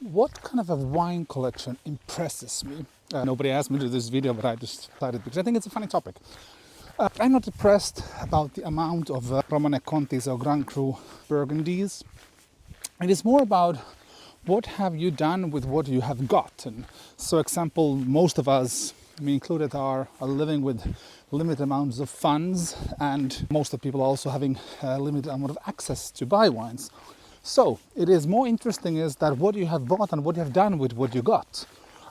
What kind of a wine collection impresses me? Nobody asked me to do this video, but I just decided because I think it's a funny topic. I'm not depressed about the amount of Romane Contis or Grand Cru Burgundies. It is more about what have you done with what you have gotten. So, example, most of us, me included, are living with limited amounts of funds, and most of the people also having a limited amount of access to buy wines. So it is more interesting is that what you have bought and what you have done with what you got.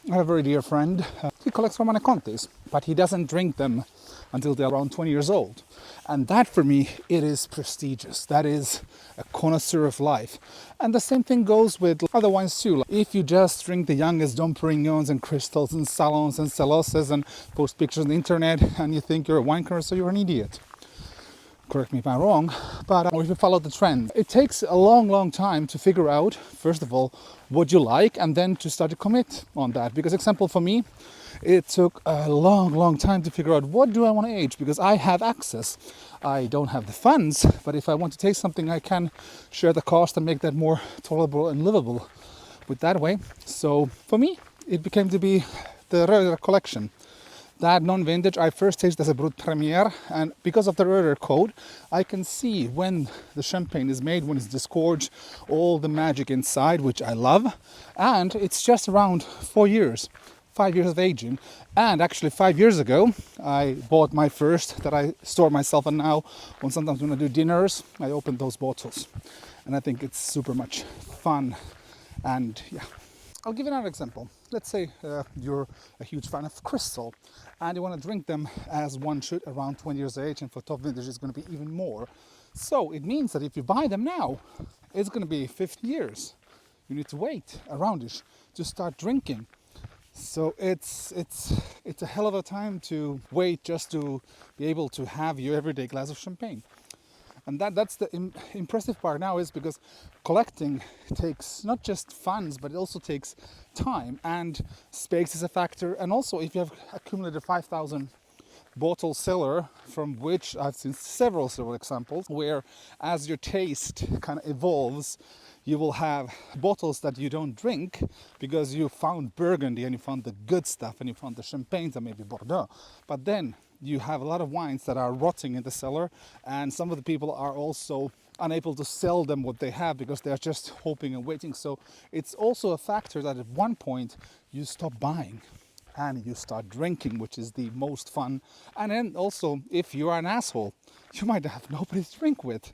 I have a very dear friend, he collects Romane Contis, but he doesn't drink them until they're around 20 years old. And that for me, it is prestigious. That is a connoisseur of life. And the same thing goes with other wines too. If you just drink the youngest Dom Perignons and Crystals and Salons and Celoses and post pictures on the internet and you think you're a wine connoisseur, you're an idiot. Correct me if I'm wrong, but if you follow the trend, it takes a long time to figure out, first of all, what you like, and then to start to commit on that. Because example for me, it took a long time to figure out what do I want to age, because I have access. I don't have the funds, but if I want to taste something, I can share the cost and make that more tolerable and livable with that way. So for me, it became to be the Röder collection. That non-vintage I first tasted as a Brut Premier, and because of the Röder code, I can see when the champagne is made, when it's disgorged, all the magic inside, which I love. And it's just around 4 years, 5 years of aging. And actually 5 years ago, I bought my first that I store myself, and now when sometimes when I do dinners, I open those bottles. And I think it's super much fun. And yeah. I'll give you another example. Let's say you're a huge fan of Crystal and you want to drink them as one should around 20 years of age, and for top vintage it's going to be even more. So it means that if you buy them now, it's going to be 50 years. You need to wait around-ish to start drinking. So it's a hell of a time to wait just to be able to have your everyday glass of champagne. And that's the impressive part now, is because collecting takes not just funds, but it also takes time, and space is a factor. And also if you have accumulated 5,000 bottle cellar, from which I've seen several examples, where as your taste kind of evolves, you will have bottles that you don't drink because you found Burgundy and you found the good stuff and you found the champagnes and maybe Bordeaux. But then you have a lot of wines that are rotting in the cellar, and some of the people are also unable to sell them what they have because they are just hoping and waiting. So it's also a factor that at one point you stop buying and you start drinking, which is the most fun. And then also, if you are an asshole, you might have nobody to drink with.